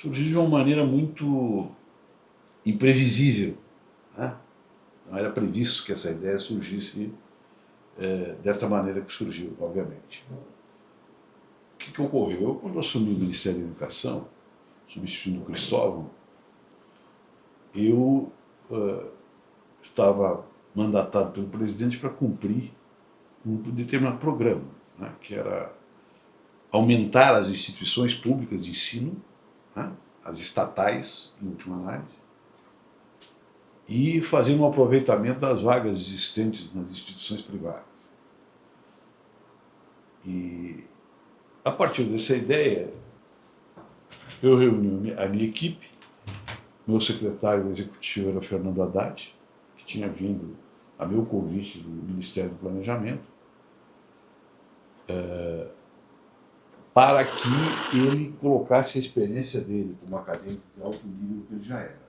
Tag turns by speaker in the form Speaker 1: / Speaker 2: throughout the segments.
Speaker 1: surgiu de uma maneira muito imprevisível, né? Não era previsto que essa ideia surgisse dessa maneira que surgiu, obviamente. O que ocorreu? Eu, quando assumi o Ministério da Educação, substituindo o Cristóvão, eu estava mandatado pelo presidente para cumprir um determinado programa, né, que era aumentar as instituições públicas de ensino, né, as estatais, em última análise, e fazer um aproveitamento das vagas existentes nas instituições privadas. E, a partir dessa ideia, eu reuni a minha equipe. Meu secretário executivo era Fernando Haddad, que tinha vindo a meu convite do Ministério do Planejamento, para que ele colocasse a experiência dele como acadêmico de alto nível que ele já era.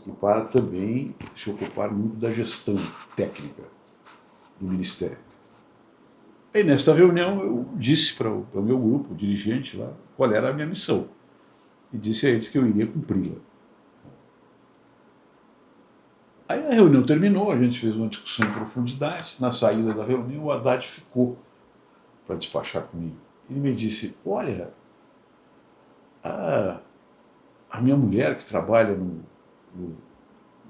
Speaker 1: E para também se ocupar muito da gestão técnica do Ministério. E nesta reunião eu disse para o meu grupo, o dirigente lá, qual era a minha missão. E disse a eles que eu iria cumpri-la. Aí a reunião terminou, a gente fez uma discussão em profundidade. Na saída da reunião, o Haddad ficou para despachar comigo. Ele me disse, olha, a minha mulher que trabalha no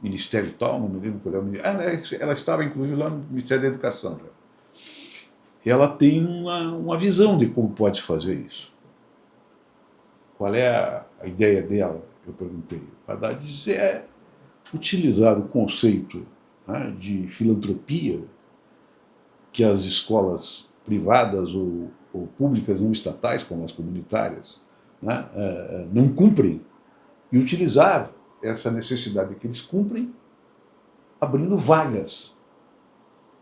Speaker 1: Ministério tal, não me lembro qual é o Ministério, ela estava inclusive lá no Ministério da Educação já. E ela tem uma visão de como pode fazer isso. Qual é a ideia dela? Eu perguntei. O Haddad disse, utilizar o conceito, né, de filantropia que as escolas privadas ou públicas não estatais, como as comunitárias, né, não cumprem, e utilizar essa necessidade que eles cumprem, abrindo vagas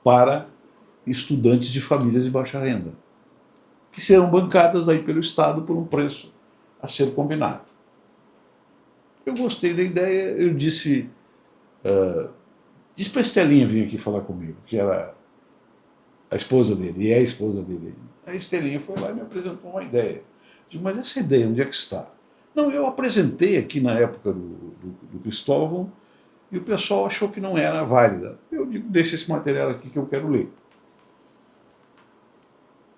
Speaker 1: para estudantes de famílias de baixa renda, que serão bancadas aí pelo Estado por um preço a ser combinado. Eu gostei da ideia, eu disse para a Estelinha vir aqui falar comigo, que era a esposa dele, e é a esposa dele. A Estelinha foi lá e me apresentou uma ideia. Eu disse, mas essa ideia, onde é que está? Não, eu apresentei aqui na época do Cristóvão, e o pessoal achou que não era válida. Eu digo, deixa esse material aqui que eu quero ler.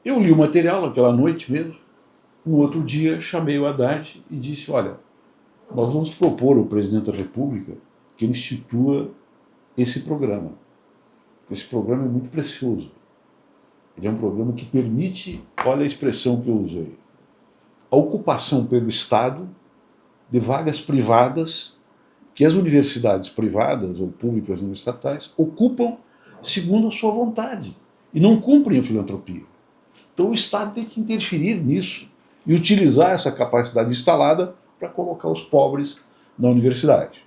Speaker 1: Eu li o material aquela noite mesmo. No outro dia, chamei o Haddad e disse, olha, nós vamos propor ao presidente da República que ele institua esse programa. Esse programa é muito precioso. Ele é um programa que permite, olha a expressão que eu usei, a ocupação pelo Estado de vagas privadas que as universidades privadas ou públicas não estatais ocupam segundo a sua vontade e não cumprem a filantropia. Então o Estado tem que interferir nisso e utilizar essa capacidade instalada para colocar os pobres na universidade.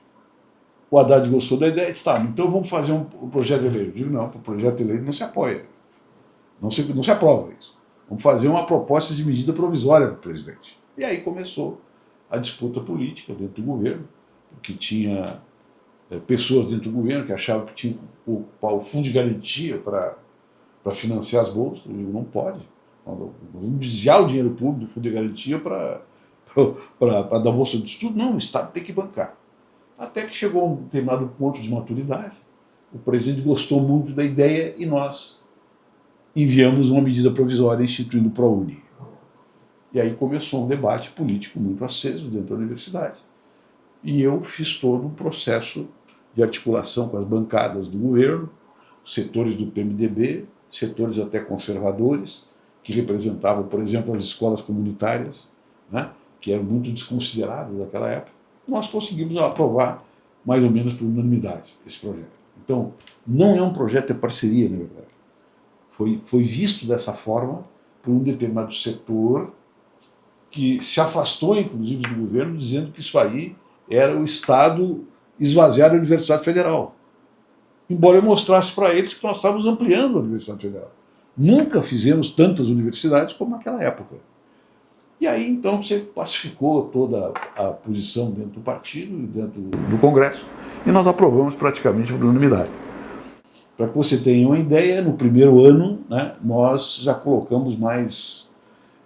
Speaker 1: O Haddad gostou da ideia e disse, tá, então vamos fazer um projeto de lei. Eu digo, não, o projeto de lei não se apoia. Não se aprova isso. Vamos fazer uma proposta de medida provisória para o presidente. E aí começou a disputa política dentro do governo, porque tinha pessoas dentro do governo que achavam que tinham que ocupar o fundo de garantia para financiar as bolsas. Eu digo, não pode. Vamos desviar o dinheiro público do fundo de garantia para dar bolsa de estudo. Não, o Estado tem que bancar. Até que chegou a um determinado ponto de maturidade, o presidente gostou muito da ideia e nós enviamos uma medida provisória instituindo o ProUni. E aí começou um debate político muito aceso dentro da universidade. E eu fiz todo um processo de articulação com as bancadas do governo, setores do PMDB, setores até conservadores, que representavam, por exemplo, as escolas comunitárias, né, que eram muito desconsideradas naquela época. Nós conseguimos aprovar, mais ou menos por unanimidade, esse projeto. Então, não é um projeto de parceria, na verdade. Foi visto dessa forma por um determinado setor que se afastou, inclusive, do governo, dizendo que isso aí era o Estado esvaziar a Universidade Federal. Embora eu mostrasse para eles que nós estávamos ampliando a Universidade Federal. Nunca fizemos tantas universidades como naquela época. E aí, então, você pacificou toda a posição dentro do partido e dentro do Congresso, e nós aprovamos praticamente por unanimidade. Para que você tenha uma ideia, no primeiro ano, né, nós já colocamos mais,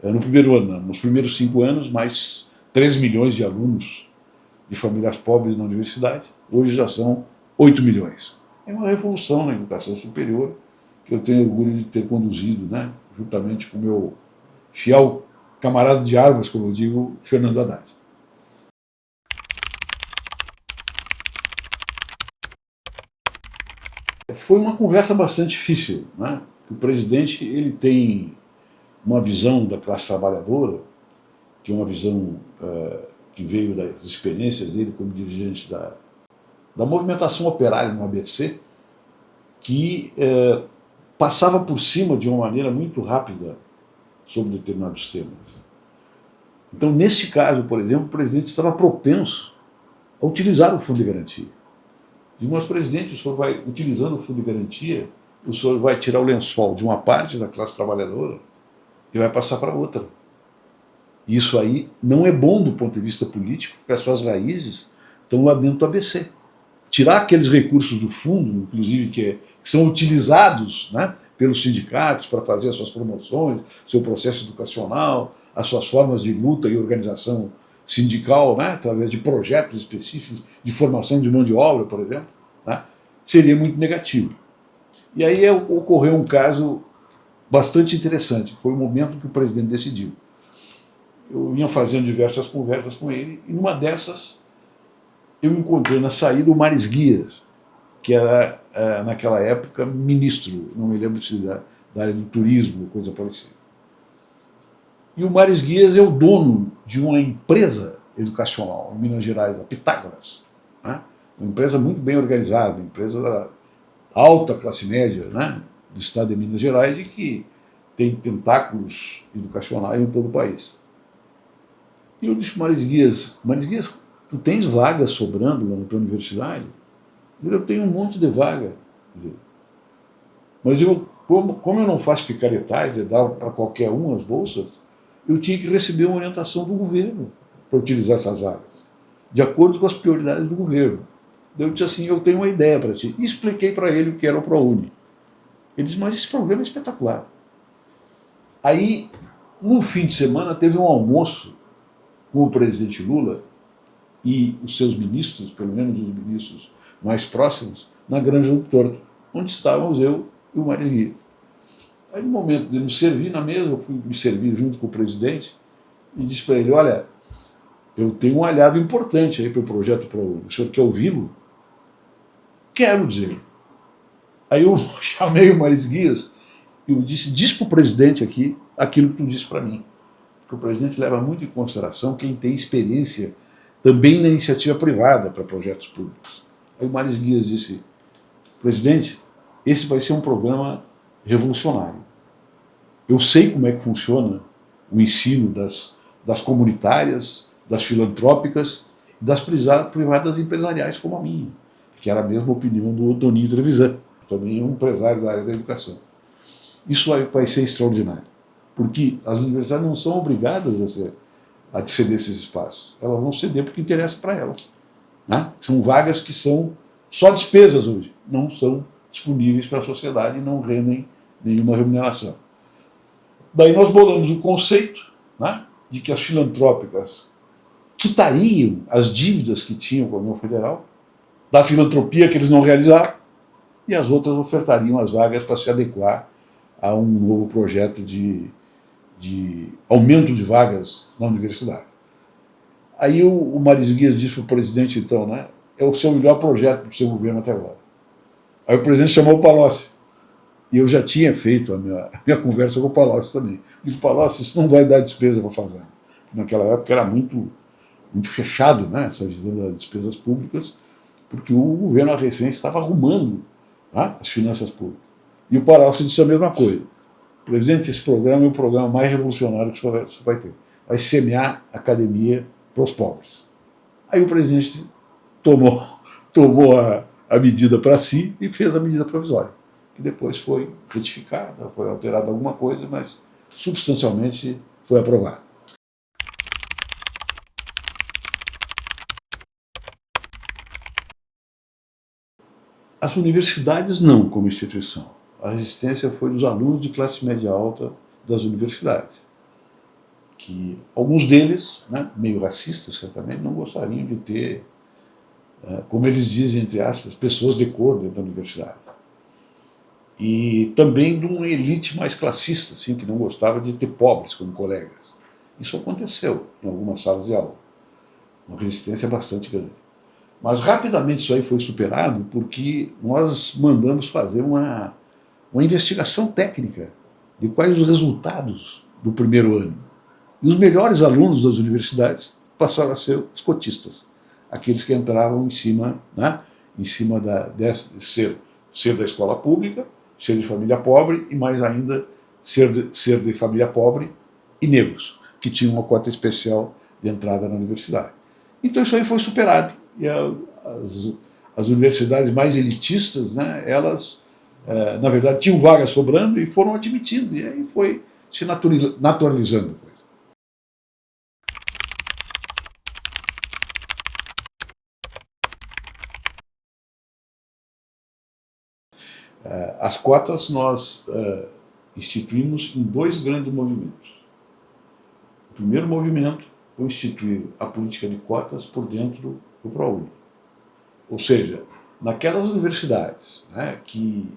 Speaker 1: no primeiro ano, nos primeiros 5 anos, mais 3 milhões de alunos de famílias pobres na universidade, hoje já são 8 milhões. É uma revolução na educação superior que eu tenho orgulho de ter conduzido, né, juntamente com o meu fiel camarada de armas, como eu digo, Fernando Haddad. Foi uma conversa bastante difícil, né? O presidente ele tem uma visão da classe trabalhadora, que é uma visão que veio das experiências dele como dirigente da movimentação operária no ABC, que passava por cima de uma maneira muito rápida sobre determinados temas. Então, nesse caso, por exemplo, o presidente estava propenso a utilizar o fundo de garantia. Digo, mas presidente, o senhor vai, utilizando o fundo de garantia, o senhor vai tirar o lençol de uma parte da classe trabalhadora e vai passar para outra. Isso aí não é bom do ponto de vista político, porque as suas raízes estão lá dentro do ABC. Tirar aqueles recursos do fundo, inclusive que são utilizados, né, pelos sindicatos para fazer as suas promoções, seu processo educacional, as suas formas de luta e organização sindical, né, através de projetos específicos de formação de mão de obra, por exemplo, né, seria muito negativo. E aí ocorreu um caso bastante interessante. Foi o momento que o presidente decidiu. Eu vinha fazendo diversas conversas com ele, e numa dessas eu encontrei na saída o Maris Guias, que era, naquela época, ministro, não me lembro se da área do turismo, coisa parecida. E o Maris Guias é o dono de uma empresa educacional em Minas Gerais, a Pitágoras, né? Uma empresa muito bem organizada, uma empresa da alta classe média, né, do estado de Minas Gerais, e que tem tentáculos educacionais em todo o país. E eu disse para o Maris Guias, tu tens vagas sobrando lá na tua universidade? Eu tenho um monte de vaga. Mas eu, como eu não faço picaretagem de dar para qualquer um as bolsas, eu tinha que receber uma orientação do governo para utilizar essas vagas, de acordo com as prioridades do governo. Eu disse assim, eu tenho uma ideia para ti. E expliquei para ele o que era o ProUni. Ele disse, mas esse programa é espetacular. Aí, no fim de semana, teve um almoço com o presidente Lula e os seus ministros, pelo menos os ministros mais próximos, na Granja do Torto, onde estávamos eu e o Maris Guias. Aí, no momento de me servir na mesa, eu fui me servir junto com o presidente e disse para ele, olha, eu tenho um aliado importante aí para o projeto ProUni. O senhor quer ouvi-lo? Quero dizer. Aí eu chamei o Maris Guias e eu disse, diz para o presidente aqui aquilo que tu disse para mim. Porque o presidente leva muito em consideração quem tem experiência também na iniciativa privada para projetos públicos. Aí o Maris Guias disse, presidente, esse vai ser um programa revolucionário. Eu sei como é que funciona o ensino das comunitárias, das filantrópicas, das privadas empresariais como a minha, que era a mesma opinião do Toninho Trevisan, também um empresário da área da educação. Isso vai ser extraordinário, porque as universidades não são obrigadas a ceder esses espaços. Elas vão ceder porque interessa para elas. Né? São vagas que são só despesas hoje, não são disponíveis para a sociedade e não rendem nenhuma remuneração. Daí nós bolamos o conceito, né, de que as filantrópicas quitariam as dívidas que tinham com a União Federal, da filantropia que eles não realizaram, e as outras ofertariam as vagas para se adequar a um novo projeto de aumento de vagas na universidade. Aí o Maris Guias disse para o presidente, então, né, é o seu melhor projeto para o seu governo até agora. Aí o presidente chamou o Palocci. E eu já tinha feito a minha conversa com o Palocci também. Disse, Palocci, isso não vai dar despesa para a Fazenda. Naquela época era muito fechado, né, essa visão das despesas públicas, porque o governo recém estava arrumando, né, as finanças públicas. E o Palocci disse a mesma coisa. Presidente, esse programa é o programa mais revolucionário que você vai ter. Vai semear a academia para os pobres. Aí o presidente tomou a medida para si e fez a medida provisória, que depois foi retificada, foi alterada alguma coisa, mas substancialmente foi aprovada. As universidades não, como instituição. A resistência foi dos alunos de classe média alta das universidades, que alguns deles, né, meio racistas certamente, não gostariam de ter, como eles dizem, entre aspas, pessoas de cor dentro da universidade. E também de uma elite mais classista, assim, que não gostava de ter pobres como colegas. Isso aconteceu em algumas salas de aula, uma resistência bastante grande. Mas rapidamente isso aí foi superado porque nós mandamos fazer uma investigação técnica de quais os resultados do primeiro ano. E os melhores alunos das universidades passaram a ser os cotistas, aqueles que entravam em cima, né, em cima de ser da escola pública, ser de família pobre e, mais ainda, ser de família pobre e negros, que tinham uma cota especial de entrada na universidade. Então isso aí foi superado. E as universidades mais elitistas, né, elas, na verdade, tinham vagas sobrando e foram admitindo. E aí foi se naturalizando. As cotas nós instituímos em dois grandes movimentos. O primeiro movimento foi instituir a política de cotas por dentro do ProUni. Ou seja, naquelas universidades, né, que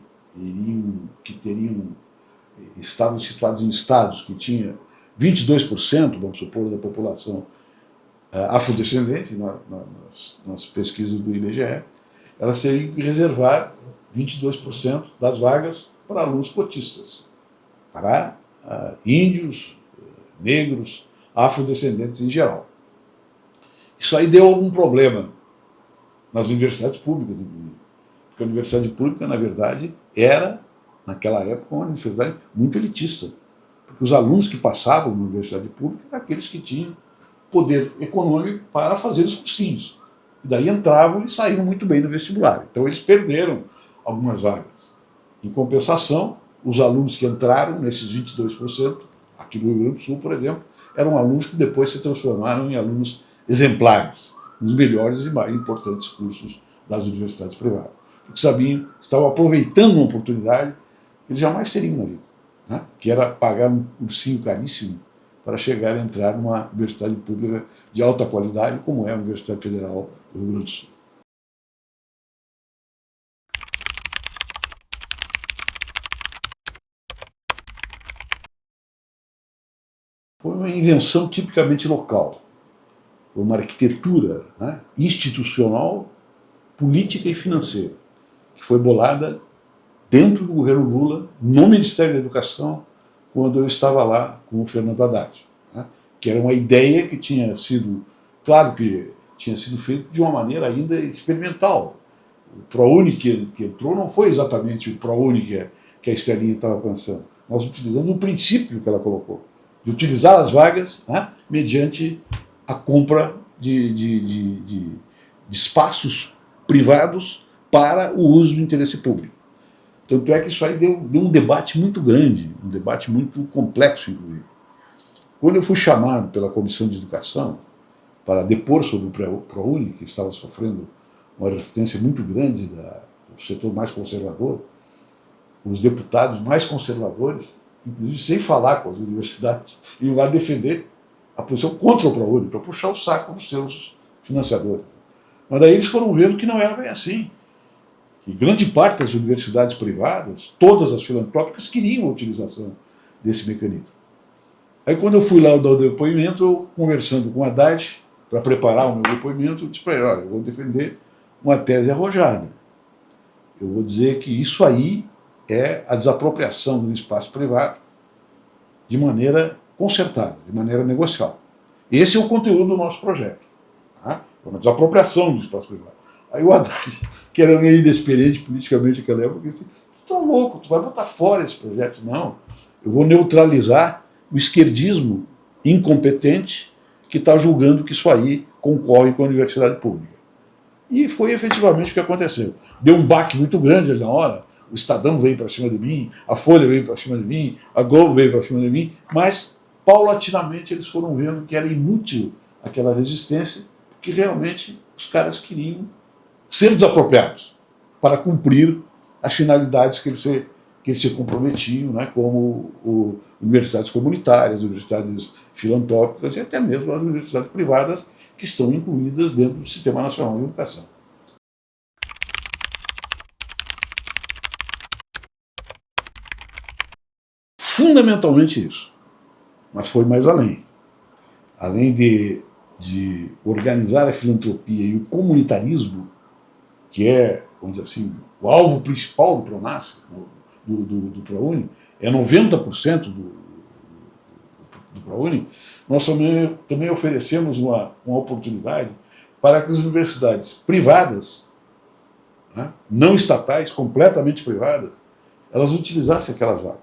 Speaker 1: estavam situadas em estados que tinha 22%, vamos supor, da população afrodescendente, nas pesquisas do IBGE, elas teriam que reservar 22% das vagas para alunos cotistas, para índios, negros, afrodescendentes em geral. Isso aí deu algum problema nas universidades públicas, inclusive. Porque a universidade pública, na verdade, era, naquela época, uma universidade muito elitista. Porque os alunos que passavam na universidade pública eram aqueles que tinham poder econômico para fazer os cursinhos. E daí entravam e saíam muito bem no vestibular. Então eles perderam algumas vagas. Em compensação, os alunos que entraram nesses 22%, aqui no Rio Grande do Sul, por exemplo, eram alunos que depois se transformaram em alunos exemplares, nos melhores e mais importantes cursos das universidades privadas. Porque sabiam, estavam aproveitando uma oportunidade que eles jamais teriam na vida, né? Que era pagar um cursinho caríssimo para chegar a entrar numa universidade pública de alta qualidade, como é a Universidade Federal do Rio Grande do Sul. Foi uma invenção tipicamente local. Foi uma arquitetura, né, institucional, política e financeira, que foi bolada dentro do governo Lula, no Ministério da Educação, quando eu estava lá com o Fernando Haddad, né, que era uma ideia que tinha sido, claro que tinha sido feita de uma maneira ainda experimental. O ProUni que entrou não foi exatamente o ProUni que a Estelinha estava pensando. Nós utilizamos o princípio que ela colocou, de utilizar as vagas, né, mediante a compra de espaços privados para o uso do interesse público. Tanto é que isso aí deu um debate muito grande, um debate muito complexo, inclusive. Quando eu fui chamado pela Comissão de Educação para depor sobre o ProUni, que estava sofrendo uma resistência muito grande do setor mais conservador, os deputados mais conservadores, inclusive sem falar com as universidades, iam lá defender a posição contra o ProUni, para puxar o saco dos seus financiadores. Mas daí eles foram vendo que não era bem assim. E grande parte das universidades privadas, todas as filantrópicas, queriam a utilização desse mecanismo. Aí quando eu fui lá dar o depoimento, eu, conversando com a Haddad, para preparar o meu depoimento, eu disse para ele, olha, eu vou defender uma tese arrojada. Eu vou dizer que isso aí é a desapropriação do espaço privado de maneira concertada, de maneira negocial. Esse é o conteúdo do nosso projeto. Tá? É uma desapropriação do espaço privado. Aí o Haddad, que era meio inexperiente politicamente naquela época, disse, tu tá louco, tu vai botar fora esse projeto. Não, eu vou neutralizar o esquerdismo incompetente que está julgando que isso aí concorre com a universidade pública. E foi efetivamente o que aconteceu. Deu um baque muito grande ali na hora, o Estadão veio para cima de mim, a Folha veio para cima de mim, a Globo veio para cima de mim, mas paulatinamente eles foram vendo que era inútil aquela resistência, porque realmente os caras queriam ser desapropriados para cumprir as finalidades que eles se que eles se comprometiam, né, como universidades comunitárias, universidades filantrópicas e até mesmo as universidades privadas que estão incluídas dentro do Sistema Nacional de Educação. Fundamentalmente isso, mas foi mais além. Além de organizar a filantropia e o comunitarismo, que é, vamos dizer assim, o alvo principal do PRONASSE, do ProUni, é 90% do ProUni, nós também oferecemos uma oportunidade para que as universidades privadas, né, não estatais, completamente privadas, elas utilizassem aquelas vagas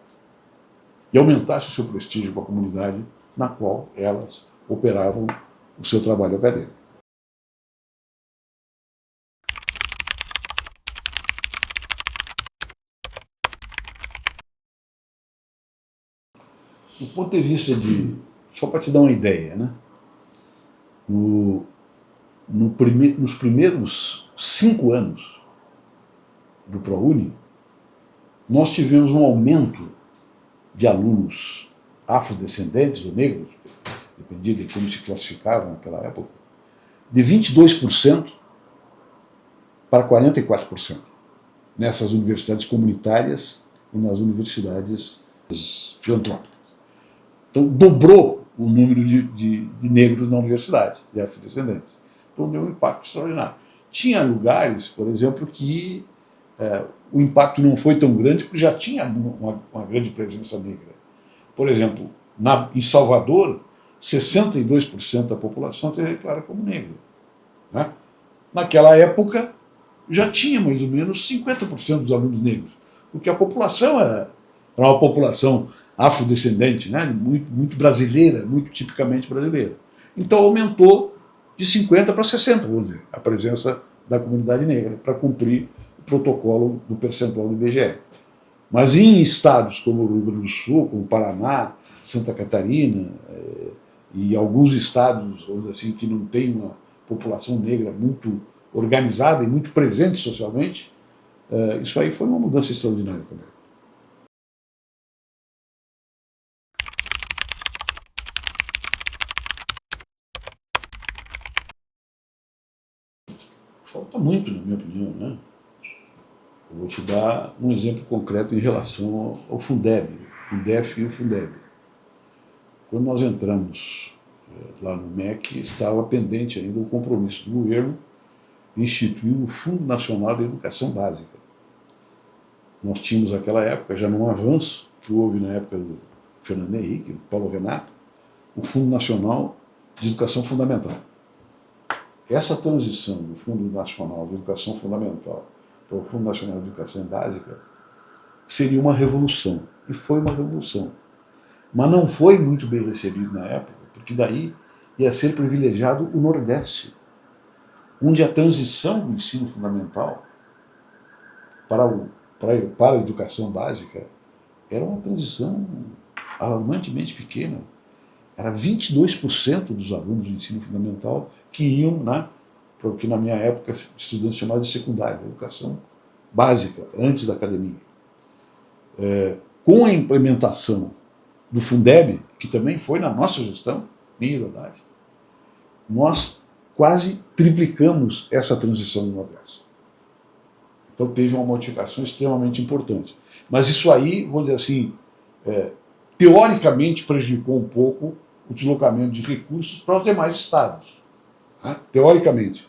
Speaker 1: e aumentassem o seu prestígio com a comunidade na qual elas operavam o seu trabalho acadêmico. Do ponto de vista só para te dar uma ideia, né? Nos primeiros 5 anos do ProUni, nós tivemos um aumento de alunos afrodescendentes ou negros, dependia de como se classificavam naquela época, de 22% para 44% nessas universidades comunitárias e nas universidades filantrópicas. Então, dobrou o número de negros na universidade, de afrodescendentes. Então, deu um impacto extraordinário. Tinha lugares, por exemplo, que o impacto não foi tão grande, porque já tinha uma grande presença negra. Por exemplo, em Salvador, 62% da população se declara como negra. Né? Naquela época, já tinha mais ou menos 50% dos alunos negros, porque a população era uma população afrodescendente, né? Muito brasileira, muito tipicamente brasileira. Então aumentou de 50 para 60, vamos dizer, a presença da comunidade negra para cumprir o protocolo do percentual do IBGE. Mas em estados como o Rio Grande do Sul, como o Paraná, Santa Catarina e alguns estados, vamos dizer assim, que não tem uma população negra muito organizada e muito presente socialmente, isso aí foi uma mudança extraordinária também. Falta muito, na minha opinião, né? Eu vou te dar um exemplo concreto em relação ao Fundeb, o Fundef e o Fundeb. Quando nós entramos lá no MEC, estava pendente ainda o compromisso do governo de instituir o Fundo Nacional de Educação Básica. Nós tínhamos naquela época, já num avanço que houve na época do Fernando Henrique, do Paulo Renato, o Fundo Nacional de Educação Fundamental. Essa transição do Fundo Nacional de Educação Fundamental para o Fundo Nacional de Educação Básica seria uma revolução. E foi uma revolução. Mas não foi muito bem recebido na época, porque daí ia ser privilegiado o Nordeste, onde a transição do ensino fundamental para a educação básica era uma transição alarmantemente pequena. Era 22% dos alunos do ensino fundamental que iam para o que na minha época estudantes chamavam de secundária, educação básica, antes da academia. Com a implementação do Fundeb, que também foi na nossa gestão, minha idade, nós quase triplicamos essa transição no Nordeste. Então teve uma modificação extremamente importante. Mas isso aí, vamos dizer assim, teoricamente prejudicou um pouco o deslocamento de recursos para os demais estados. Né? Teoricamente.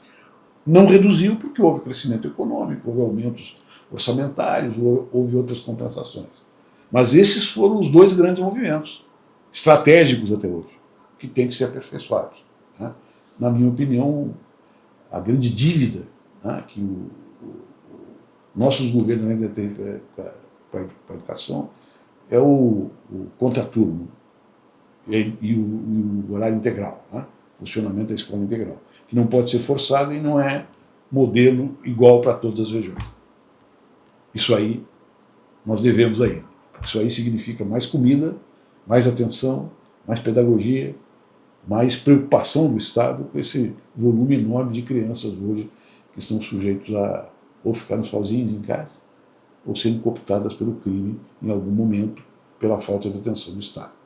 Speaker 1: Não reduziu porque houve crescimento econômico, houve aumentos orçamentários, houve outras compensações. Mas esses foram os dois grandes movimentos, estratégicos até hoje, que têm que ser aperfeiçoados. Né? Na minha opinião, a grande dívida, né, que nossos governos ainda têm para a educação é o contraturno e o horário integral, né? O funcionamento da escola integral, que não pode ser forçado e não é modelo igual para todas as regiões. Isso aí nós devemos ainda. Isso aí significa mais comida, mais atenção, mais pedagogia, mais preocupação do Estado com esse volume enorme de crianças hoje que estão sujeitos a ou ficarem sozinhos em casa, ou sendo cooptadas pelo crime em algum momento pela falta de atenção do Estado.